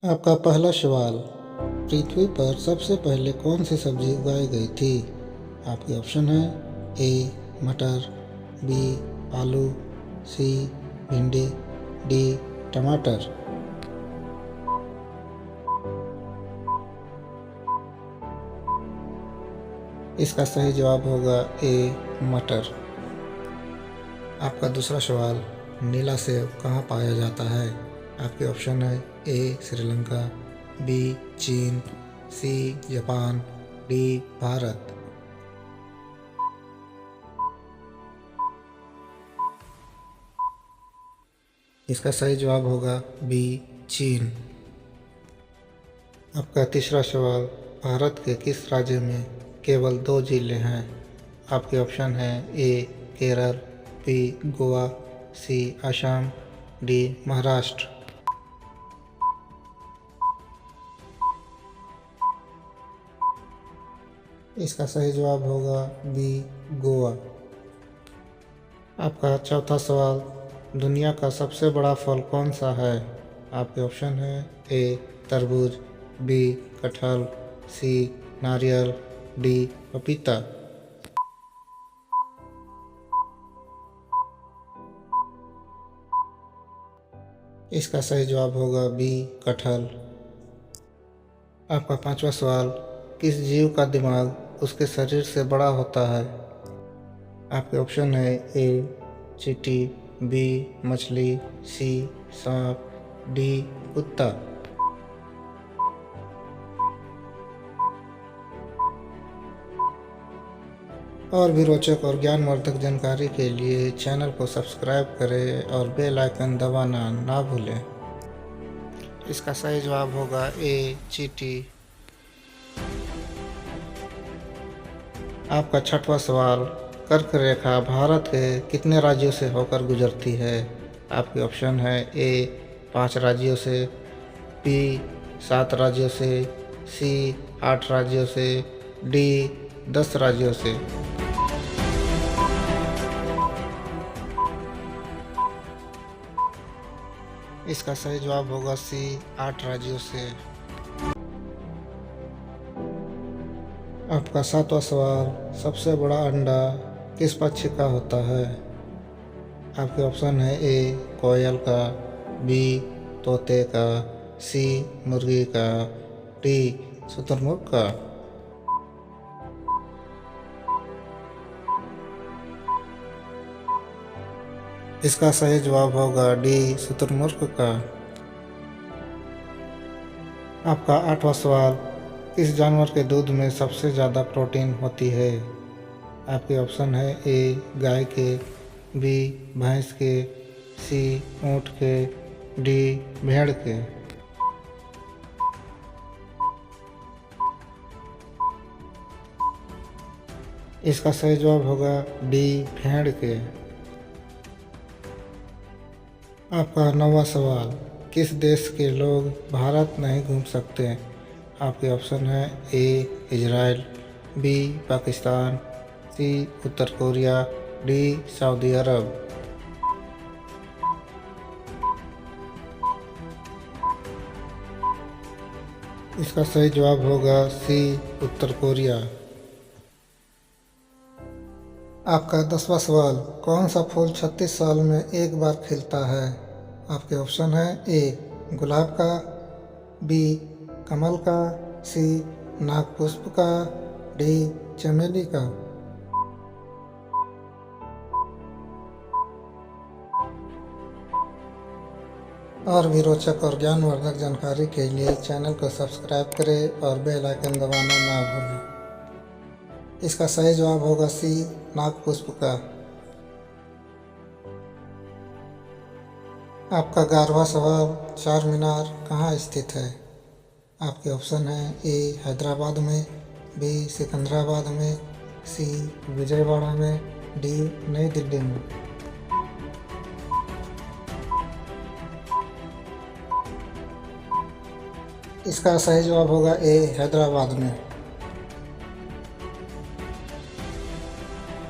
आपका पहला सवाल, पृथ्वी पर सबसे पहले कौन सी सब्जी उगाई गई थी? आपके ऑप्शन है ए मटर, बी आलू, सी भिंडी, डी टमाटर। इसका सही जवाब होगा ए मटर। आपका दूसरा सवाल, नीला सेब कहाँ पाया जाता है? आपके ऑप्शन है ए श्रीलंका, बी चीन, सी जापान, डी भारत। इसका सही जवाब होगा बी चीन। आपका तीसरा सवाल, भारत के किस राज्य में केवल 2 जिले हैं? आपके ऑप्शन है ए केरल, बी गोवा, सी असम, डी महाराष्ट्र। इसका सही जवाब होगा बी गोवा। आपका चौथा सवाल, दुनिया का सबसे बड़ा फल कौन सा है? आपके ऑप्शन है ए तरबूज, बी कटहल, सी नारियल, डी पपीता। इसका सही जवाब होगा बी कटहल। आपका पांचवा सवाल, किस जीव का दिमाग उसके शरीर से बड़ा होता है? आपके ऑप्शन है ए चींटी, बी मछली, सी सांप, डी कुत्ता। और भी रोचक और ज्ञानवर्धक जानकारी के लिए चैनल को सब्सक्राइब करें और बेल आइकन दबाना ना भूलें। इसका सही जवाब होगा ए चींटी। आपका छठवां सवाल, कर्क रेखा भारत के कितने राज्यों से होकर गुजरती है? आपके ऑप्शन है ए 5 राज्यों से, बी 7 राज्यों से, सी 8 राज्यों से, डी 10 राज्यों से। इसका सही जवाब होगा सी 8 राज्यों से। आपका सातवां सवाल, सबसे बड़ा अंडा किस पक्षी का होता है? आपके ऑप्शन है ए कोयल का, बी तोते का, सी मुर्गी का, डी शुतुरमुर्ग का। इसका सही जवाब होगा डी शुतुरमुर्ग का। आपका आठवां सवाल, किस जानवर के दूध में सबसे ज़्यादा प्रोटीन होती है? आपके ऑप्शन है ए गाय के, बी भैंस के, सी ऊँट के, डी भेड़ के। इसका सही जवाब होगा डी भेड़ के। आपका नौवां सवाल, किस देश के लोग भारत नहीं घूम सकते? आपके ऑप्शन है ए इजराइल, बी पाकिस्तान, सी उत्तर कोरिया, डी सऊदी अरब। इसका सही जवाब होगा सी उत्तर कोरिया। आपका 10वां सवाल, कौन सा फूल 36 साल में एक बार खिलता है? आपके ऑप्शन है ए गुलाब का, बी कमल का, सी नागपुष्प का, डी चमेली का। और भी रोचक और ज्ञानवर्धक जानकारी के लिए चैनल को सब्सक्राइब करें और बेल आइकन दबाना ना भूलें। इसका सही जवाब होगा सी नागपुष्प का। आपका 11वां सवाल, चार मीनार कहाँ स्थित है? आपके ऑप्शन है ए हैदराबाद में, बी सिकंदराबाद में, सी विजयवाड़ा में, डी नई दिल्ली में। इसका सही जवाब होगा ए हैदराबाद में।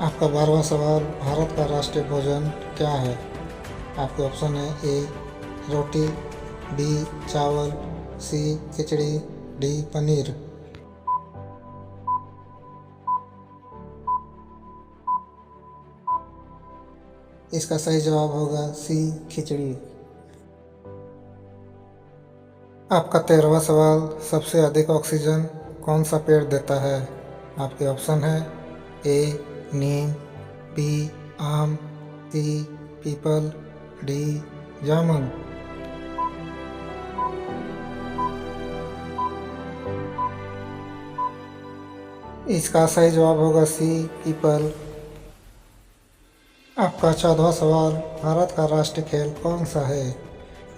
आपका 12वां सवाल, भारत का राष्ट्रीय भोजन क्या है? आपके ऑप्शन है ए रोटी, बी चावल, सी खिचड़ी, डी पनीर। इसका सही जवाब होगा सी खिचड़ी। आपका 13वां सवाल, सबसे अधिक ऑक्सीजन कौन सा पेड़ देता है? आपके ऑप्शन है ए नीम, बी आम, सी पीपल, डी जामुन। इसका सही जवाब होगा सी पीपल। आपका 14वां सवाल, भारत का राष्ट्रीय खेल कौन सा है?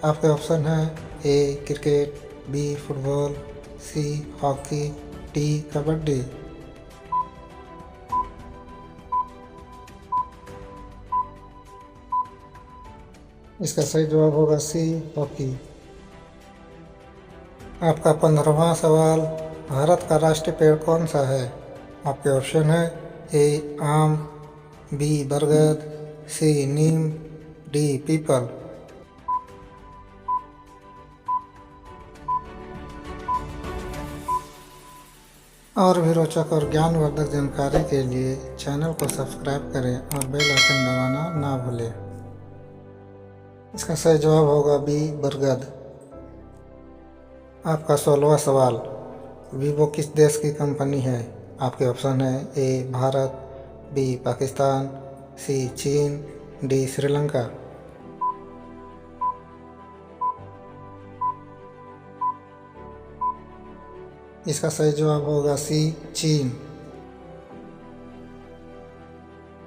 आपके ऑप्शन है A cricket, B football, C hockey, D kabaddi. इसका सही जवाब होगा सी हॉकी। आपका 15वां सवाल, भारत का राष्ट्रीय पेड़ कौन सा है? आपके ऑप्शन है ए आम, बी बरगद, सी नीम, डी पीपल। और भी रोचक और ज्ञानवर्धक जानकारी के लिए चैनल को सब्सक्राइब करें और बेल आइकन दबाना ना भूलें। इसका सही जवाब होगा बी बरगद। आपका 16वां सवाल, वीवो किस देश की कंपनी है? आपके ऑप्शन है ए भारत, बी पाकिस्तान, सी चीन, डी श्रीलंका। इसका सही जवाब होगा सी चीन।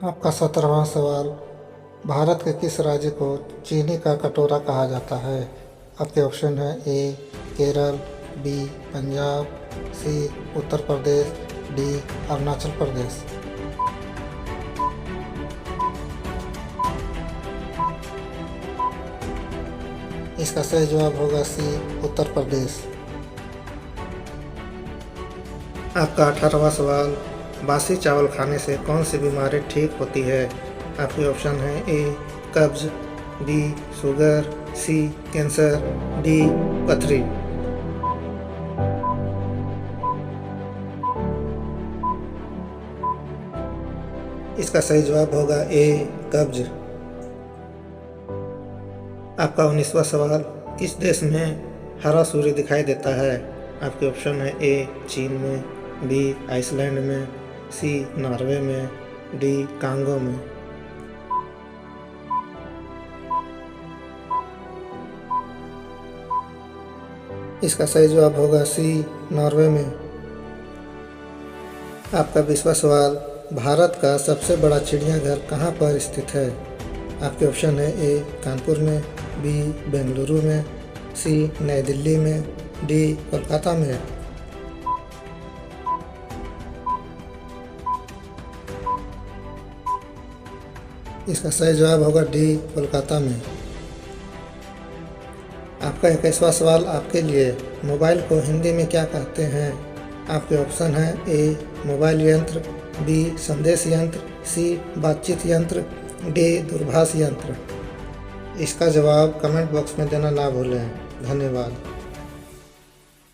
आपका 17वां सवाल, भारत के किस राज्य को चीनी का कटोरा कहा जाता है? आपके ऑप्शन है ए केरल, बी पंजाब, सी उत्तर प्रदेश, डी अरुणाचल प्रदेश। इसका सही जवाब होगा सी उत्तर प्रदेश। आपका 18वां सवाल, बासी चावल खाने से कौन सी बीमारी ठीक होती है? आपके ऑप्शन है ए कब्ज, बी शुगर, सी कैंसर, डी पथरी। इसका सही जवाब होगा ए कब्ज। आपका 19वां सवाल, किस देश में हरा सूर्य दिखाई देता है? आपके ऑप्शन है ए चीन में, बी आइसलैंड में, सी नॉर्वे में, डी कांगो में। इसका सही जवाब होगा सी नॉर्वे में। आपका 20वां सवाल, भारत का सबसे बड़ा चिड़ियाघर कहाँ पर स्थित है? आपके ऑप्शन है ए कानपुर में, बी बेंगलुरु में, सी नई दिल्ली में, डी कोलकाता में। इसका सही जवाब होगा डी कोलकाता में। आपका 21वां सवाल आपके लिए, मोबाइल को हिंदी में क्या कहते हैं? आपके ऑप्शन है ए मोबाइल यंत्र, बी संदेश यंत्र, सी बातचीत यंत्र, डी दूरभाष यंत्र। इसका जवाब कमेंट बॉक्स में देना ना भूलें। धन्यवाद।